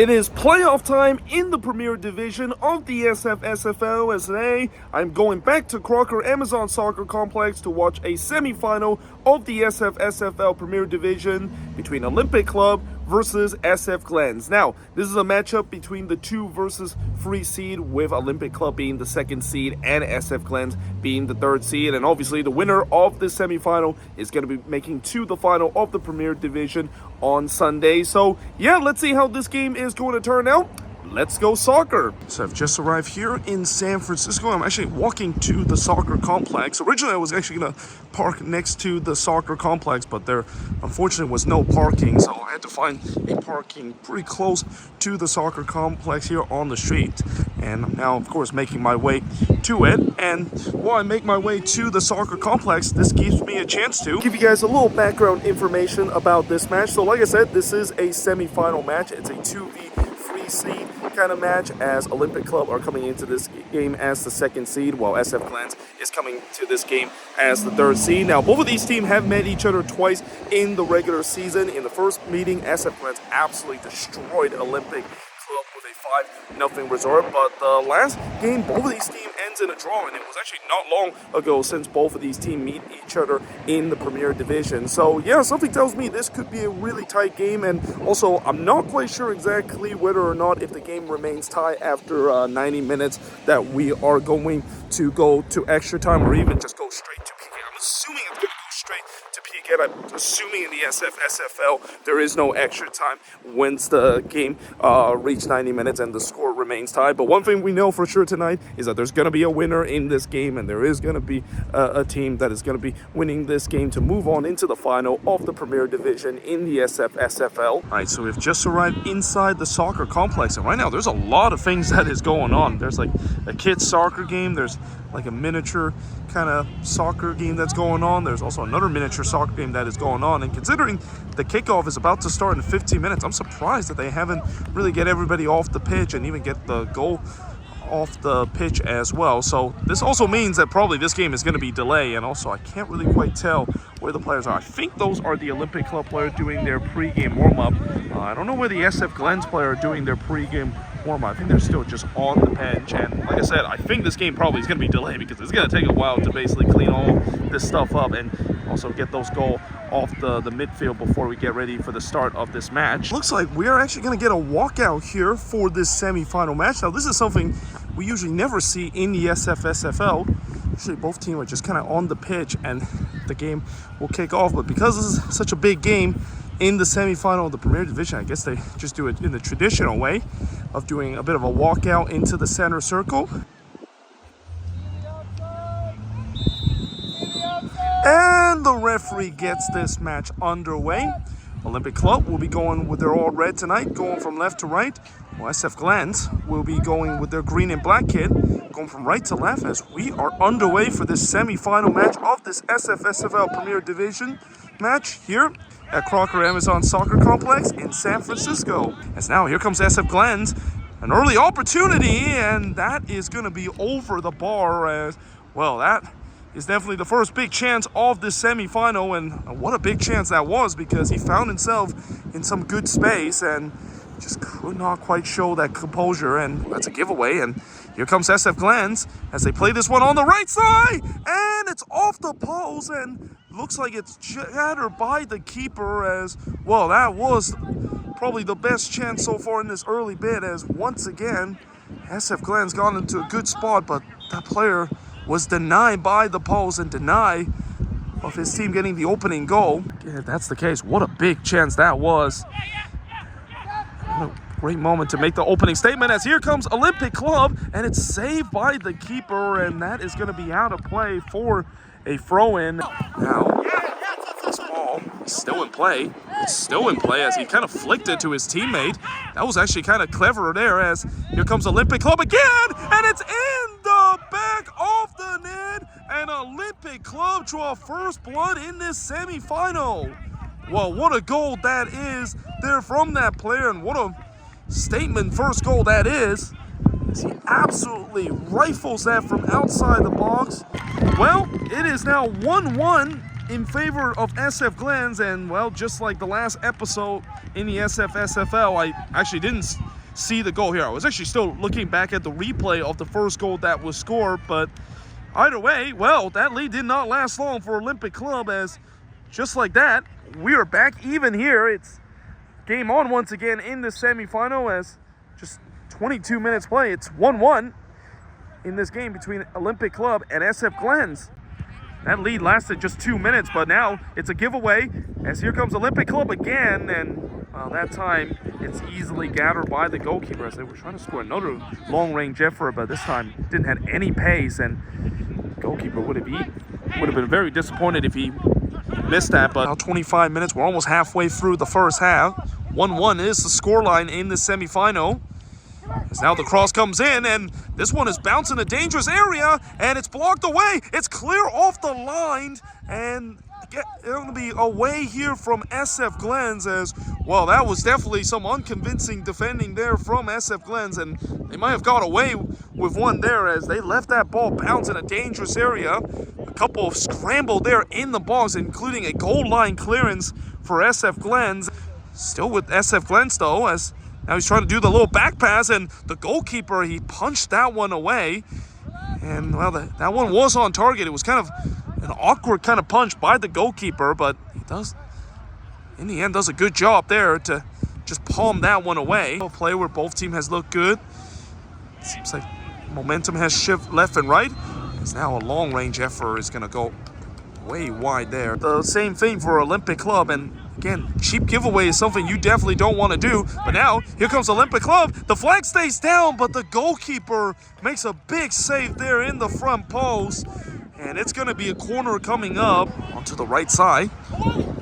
It is playoff time in the Premier Division of the SFSFL, as today I'm going back to Crocker Amazon Soccer Complex to watch a semi-final of the SFSFL Premier Division between Olympic Club versus SF Glens. Now, this is a matchup between the 2 versus 3 seed, with Olympic Club being the 2nd seed and SF Glens being the 3rd seed. And obviously the winner of this semi-final is going to be making to the final of the Premier Division on Sunday. So yeah, let's see how this game is going to turn out. Let's go soccer. So I've just arrived here in San Francisco. I'm actually walking to the soccer complex. Originally, I was actually going to park next to the soccer complex, but there unfortunately was no parking. So I had to find a parking pretty close to the soccer complex here on the street. And I'm now, of course, making my way to it. And while I make my way to the soccer complex, this gives me a chance to give you guys a little background information about this match. So like I said, this is a semi-final match. It's a 2v3 seed kind of match, as Olympic Club are coming into this game as the 2nd seed, while SF Glens is coming to this game as the 3rd seed. Now, both of these teams have met each other twice in the regular season. In the first meeting, SF Glens absolutely destroyed Olympic Club with a 5-0 result, but the last game, both of these teams ends in a draw, and it was actually not long ago since both of these teams meet each other in the Premier Division. So yeah, something tells me this could be a really tight game, and also I'm not quite sure exactly whether or not, if the game remains tied after 90 minutes, that we are going to go to extra time or even just go straight to PK. I'm assuming it's going to go straight to PK. I'm assuming in the SFSFL there is no extra time once the game reaches 90 minutes and the score remains tied. But one thing we know for sure tonight is that there's going to be a winner in this game, and there is going to be a team that is going to be winning this game to move on into the final of the Premier Division in the SFSFL. All right, so we've just arrived inside the soccer complex, and right now there's a lot of things that is going on. There's like a kids soccer game, there's like a miniature kind of soccer game that's going on. There's also another miniature soccer game that is going on, and considering the kickoff is about to start in 15 minutes, I'm surprised that they haven't really get everybody off the pitch and even get the goal off the pitch as well. So this also means that probably this game is going to be delayed, and also I can't really quite tell where the players are. I think those are the Olympic Club players doing their pre-game warm-up. I don't know where the SF Glens players are doing their pre-game warm-up. I think they're still just on the bench, and like I said, I think this game probably is going to be delayed because it's going to take a while to basically clean all this stuff up and also get those goals off the midfield before we get ready for the start of this match. Looks like we are actually going to get a walkout here for this semi-final match. Now, this is something we usually never see in the SFSFL. Usually both teams are just kind of on the pitch and the game will kick off, but because this is such a big game in the semi-final of the Premier Division, I guess they just do it in the traditional way of doing a bit of a walkout into the center circle. And the referee gets this match underway. Olympic Club will be going with their all red tonight, going from left to right. While SF Glens will be going with their green and black kit, going from right to left, as we are underway for this semi-final match of this SFSFL Premier Division match here at Crocker Amazon Soccer Complex in San Francisco. As now here comes SF Glens, an early opportunity, and that is going to be over the bar. As well, that is definitely the first big chance of this semi-final, and what a big chance that was, because he found himself in some good space and just could not quite show that composure, and that's a giveaway. And here comes SF Glens as they play this one on the right side, and it's off the post and looks like it's shattered by the keeper. As well, that was probably the best chance so far in this early bit, as once again SF Glens got into a good spot, but that player was denied by the post and denied of his team getting the opening goal. If that's the case, what a big chance that was. What a great moment to make the opening statement, as here comes Olympic Club, and it's saved by the keeper, and that is going to be out of play for a throw-in. Now, this ball is still in play. It's still in play as he kind of flicked it to his teammate. That was actually kind of clever there, as here comes Olympic Club again, and it's in the back of the net, and Olympic Club draw first blood in this semi-final. Well, what a goal that is there from that player, and what a statement first goal that is, as he absolutely rifles that from outside the box. Well, it is now 1-1 in favor of SF Glens, and well, just like the last episode in the SFSFL, I actually didn't see the goal here. I was actually still looking back at the replay of the first goal that was scored, but either way, well, that lead did not last long for Olympic Club, as just like that, we are back even here. It's game on once again in the semifinal, as just 22 minutes play. It's 1-1 in this game between Olympic Club and SF Glens. That lead lasted just 2 minutes, but now it's a giveaway, as here comes Olympic Club again, and that time it's easily gathered by the goalkeeper, as they were trying to score another long-range effort, but this time didn't have any pace, and the goalkeeper would have been very disappointed if he missed that. But now 25 minutes, we're almost halfway through the first half. 1-1 is the scoreline in the semifinal. As now the cross comes in, and this one is bouncing a dangerous area, and it's blocked away. It's clear off the line, and it'll be away here from SF Glens, as well. That was definitely some unconvincing defending there from SF Glens, and they might have got away with one there, as they left that ball bounce in a dangerous area. A couple of scrambled there in the box, including a goal line clearance for SF Glens. Still with SF Glens though, as now he's trying to do the little back pass, and the goalkeeper, he punched that one away. And, well, that one was on target. It was kind of an awkward kind of punch by the goalkeeper, but he does, in the end, does a good job there to just palm that one away. A play where both team has looked good. It seems like momentum has shifted left and right. As now a long-range effort is going to go way wide there. The same thing for Olympic Club, and again, cheap giveaway is something you definitely don't want to do. But now, here comes Olympic Club. The flag stays down, but the goalkeeper makes a big save there in the front post. And it's going to be a corner coming up onto the right side.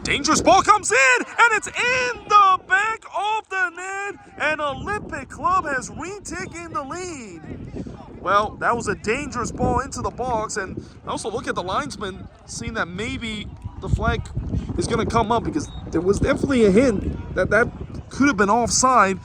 Dangerous ball comes in, and it's in the back of the net. And Olympic Club has retaken the lead. Well, that was a dangerous ball into the box. And also look at the linesman, seeing that maybe the flag is going to come up, because there was definitely a hint that that could have been offside,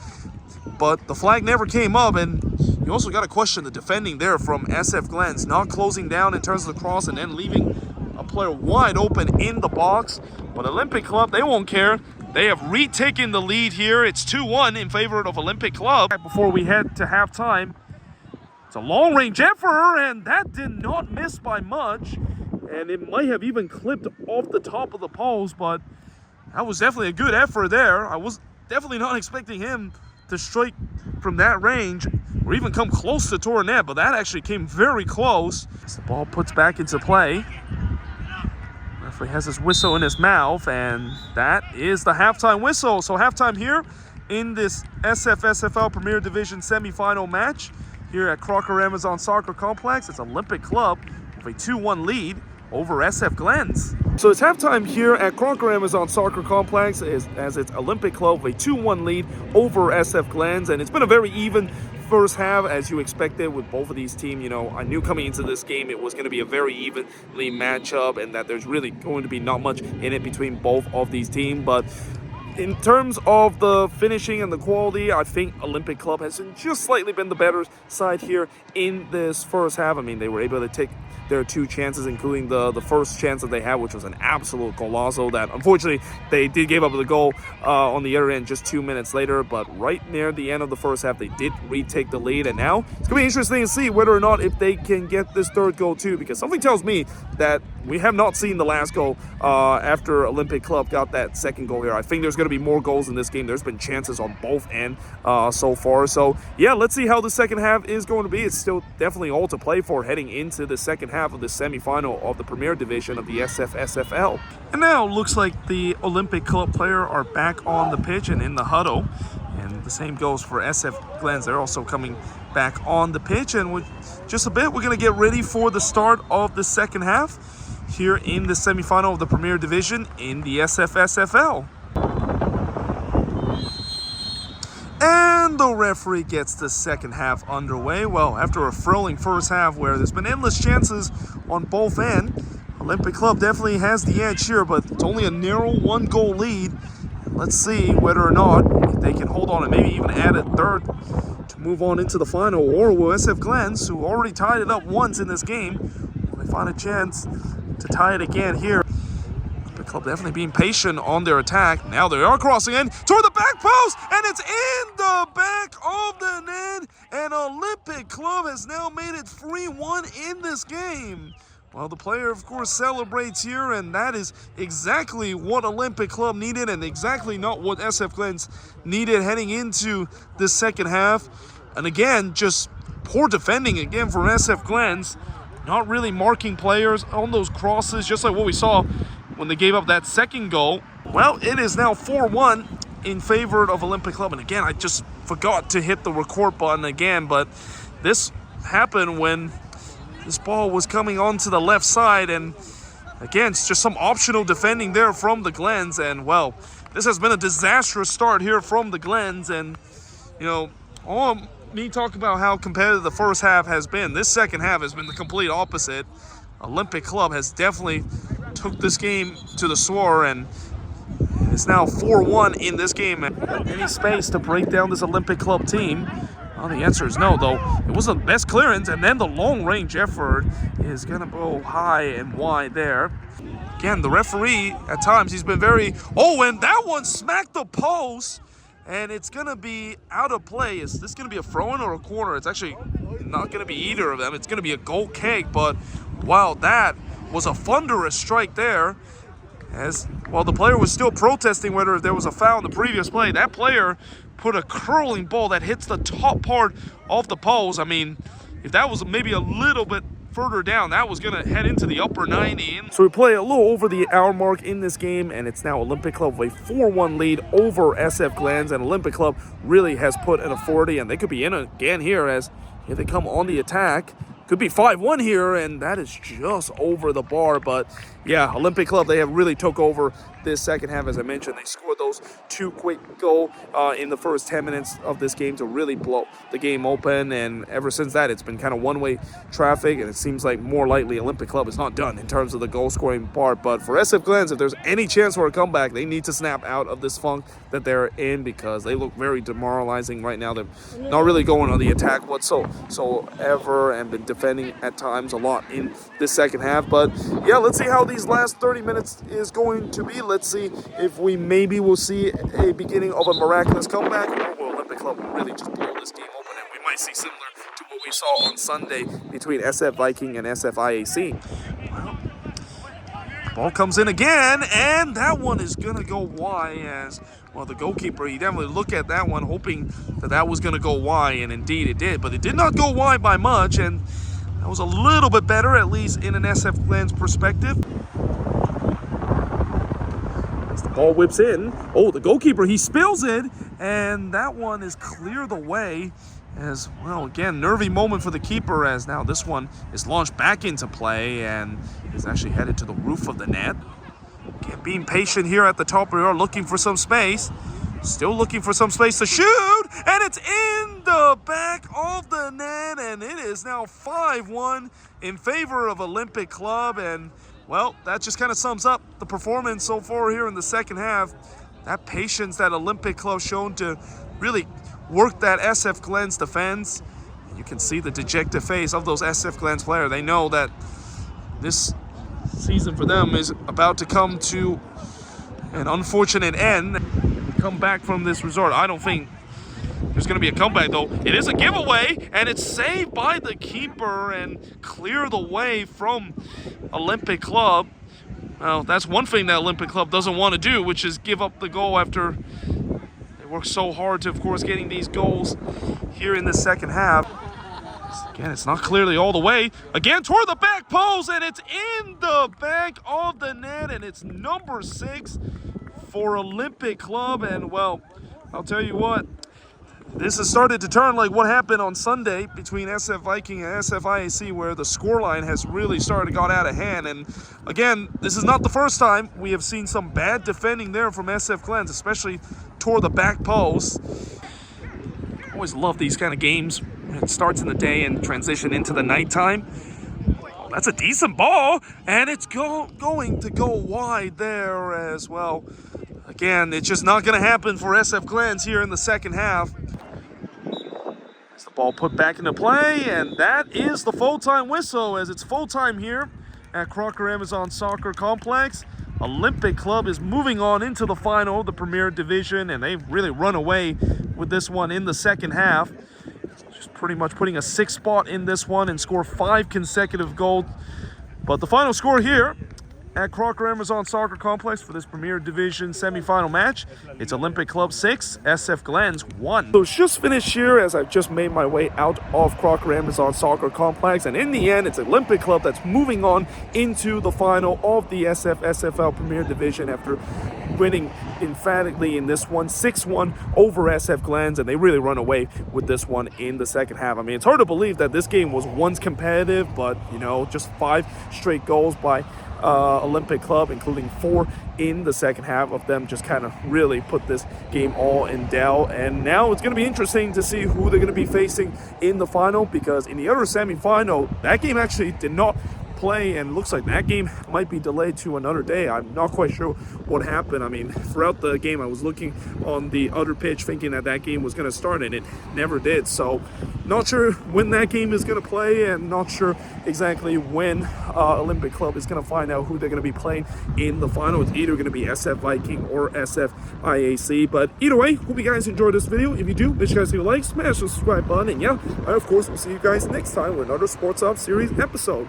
but the flag never came up. And you also got to question the defending there from SF Glens, not closing down in terms of the cross and then leaving a player wide open in the box. But Olympic Club, they won't care. They have retaken the lead here. It's 2-1 in favor of Olympic Club. Before we head to halftime, it's a long-range effort, and that did not miss by much. And it might have even clipped off the top of the post, but that was definitely a good effort there. I was definitely not expecting him to strike from that range or even come close to Tornet, but that actually came very close. As the ball puts back into play, referee has his whistle in his mouth, and that is the halftime whistle. So halftime here in this SFSFL Premier Division semifinal match here at Crocker Amazon Soccer Complex. It's Olympic Club with a 2-1 lead over SF Glens. So it's halftime here at Crocker Amazon Soccer Complex, as it's Olympic Club with a 2-1 lead over SF Glens, and it's been a very even first half, as you expected with both of these teams. You know, I knew coming into this game it was going to be a very evenly matchup, and that there's really going to be not much in it between both of these teams. But in terms of the finishing and the quality, I think Olympic Club has just slightly been the better side here in this first half. I mean, they were able to take their two chances, including the first chance that they had, which was an absolute golazo that unfortunately they did give up the goal on the other end just 2 minutes later. But right near the end of the first half, they did retake the lead, and now it's gonna be interesting to see whether or not if they can get this third goal too, because something tells me that we have not seen the last goal after Olympic Club got that second goal here. I think there's going to be more goals in this game. There's been chances on both ends so far. So, yeah, let's see how the second half is going to be. It's still definitely all to play for heading into the second half of the semifinal of the Premier Division of the SFSFL. And now it looks like the Olympic Club player are back on the pitch and in the huddle. And the same goes for SF Glens. They're also coming back on the pitch. And with just a bit, we're going to get ready for the start of the second half here in the semifinal of the Premier Division in the SFSFL. And the referee gets the second half underway. Well, after a thrilling first half where there's been endless chances on both ends, Olympic Club definitely has the edge here, but it's only a narrow 1-goal lead. Let's see whether or not they can hold on and maybe even add a third to move on into the final, or will SF Glens, who already tied it up once in this game, will they find a chance to tie it again here? The Club definitely being patient on their attack. Now they are crossing in toward the back post, and it's in the back of the net. And Olympic Club has now made it 3-1 in this game. Well, the player, of course, celebrates here, and that is exactly what Olympic Club needed and exactly not what SF Glens needed heading into this second half. And again, just poor defending again from SF Glens. Not really marking players on those crosses, just like what we saw when they gave up that second goal. Well, it is now 4-1 in favor of Olympic Club. And again, I just forgot to hit the record button again, but this happened when this ball was coming onto the left side. And again, it's just some optional defending there from the Glens. And well, this has been a disastrous start here from the Glens. And, you know, all me talk about how competitive the first half has been. This second half has been the complete opposite. Olympic Club has definitely took this game to the sword, and it's now 4-1 in this game. Any space to break down this Olympic Club team? Well, the answer is no, though. It wasn't the best clearance, and then the long-range effort is going to go high and wide there. Again, the referee, at times, he's been very... Oh, and that one smacked the post. And it's going to be out of play. Is this going to be a throw-in or a corner? It's actually not going to be either of them. It's going to be a goal kick. But, wow, that was a thunderous strike there. As, well, the player was still protesting whether there was a foul in the previous play. That player put a curling ball that hits the top part of the post. I mean, if that was maybe a little bit further down, that was going to head into the upper 90. So we play a little over the hour mark in this game, and it's now Olympic Club with a 4-1 lead over SF Glens, and Olympic Club really has put an authority, and they could be in again here as if they come on the attack. Could be 5-1 here, and that is just over the bar. But yeah, Olympic Club, they have really took over this second half. As I mentioned, they scored those two quick goals in the first 10 minutes of this game to really blow the game open. And ever since that, it's been kind of one-way traffic, and it seems like more likely Olympic Club is not done in terms of the goal-scoring part. But for SF Glens, if there's any chance for a comeback, they need to snap out of this funk that they're in, because they look very demoralizing right now. They're not really going on the attack whatsoever and been defending at times a lot in this second half. But yeah, let's see how these last 30 minutes is going to be. Let's see if we maybe will see a beginning of a miraculous comeback, or will Olympic Club really just blow this game open, and we might see similar to what we saw on Sunday between SF Viking and SF IAC. Well, ball comes in again, and that one is going to go wide. As well, the goalkeeper, he definitely looked at that one hoping that that was going to go wide, and indeed it did. But it did not go wide by much, and that was a little bit better, at least in an SF Glens perspective. As the ball whips in, oh, the goalkeeper, he spills it, and that one is clear the way. As well, again, nervy moment for the keeper, as now this one is launched back into play and is actually headed to the roof of the net. Again, being patient here at the top, we are looking for some space. Still looking for some space to shoot, and it's in the back of the net, and it is now 5-1 in favor of Olympic Club. And well, that just kind of sums up the performance so far here in the second half. That patience that Olympic Club shown to really work that SF Glens defense. You can see the dejected face of those SF Glens players. They know that this season for them is about to come to an unfortunate end. Come back from this resort. I don't think there's going to be a comeback, though. It is a giveaway, and it's saved by the keeper and clear the way from Olympic Club. Well, that's one thing that Olympic Club doesn't want to do, which is give up the goal after they work so hard to, of course, getting these goals here in the second half. Again, it's not clearly all the way. Again, toward the back post, and it's in the back of the net, and it's number 6 for Olympic Club. And well, I'll tell you what, this has started to turn like what happened on Sunday between SF Viking and SF IAC, where the scoreline has really started to got out of hand. And again, this is not the first time we have seen some bad defending there from SF Glens, especially toward the back post. Always love these kind of games. It starts in the day and transition into the nighttime. Oh, that's a decent ball, and it's going to go wide there as well. Again, it's just not going to happen for SF Glens here in the second half. As the ball put back into play, and that is the full-time whistle, as it's full-time here at Crocker Amazon Soccer Complex. Olympic Club is moving on into the final of the Premier Division, and they've really run away with this one in the second half. Just pretty much putting a 6th spot in this one and score 5 consecutive goals. But the final score here at Crocker Amazon Soccer Complex for this Premier Division semifinal match, it's Olympic Club 6, SF Glens 1. So it's just finished here as I've just made my way out of Crocker Amazon Soccer Complex, and in the end, it's Olympic Club that's moving on into the final of the SF SFL Premier Division after winning emphatically in this one, 6-1 over SF Glens, and they really run away with this one in the second half. I mean, it's hard to believe that this game was once competitive, but, you know, just 5 straight goals by Olympic Club, including 4 in the second half of them, just kind of really put this game all in doubt. And now it's going to be interesting to see who they're going to be facing in the final, because in the other semi-final, that game actually did not play, and looks like that game might be delayed to another day. I'm not quite sure what happened. I mean, throughout the game, I was looking on the other pitch thinking that that game was going to start, and it never did. So not sure when that game is going to play, and not sure exactly when Olympic Club is going to find out who they're going to be playing in the final. It's either going to be SF Viking or SF IAC. But either way, hope you guys enjoyed this video. If you do, make sure you guys leave a like, smash the subscribe button, and yeah, I of course will see you guys next time with another Sports Up series episode.